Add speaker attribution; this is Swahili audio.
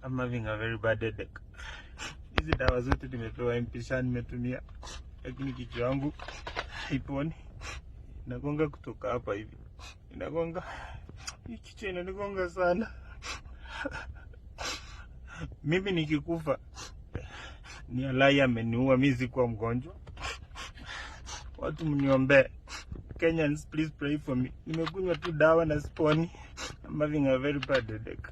Speaker 1: I'm having a very bad headache. Hizi dawa zote nimepewa mpisha nimetumia, lakini kichwa yangu haiponi. Inagonga kutoka hapa hivi. Inagonga. Hii kichwa inanigonga sana. Mimi nikikufa ni Allah ameniua, mimi sikuwa mgonjwa. Watu mniombe. Kenyans, please pray for me. Nimekunywa tu dawa na siponi. I'm having a very bad headache.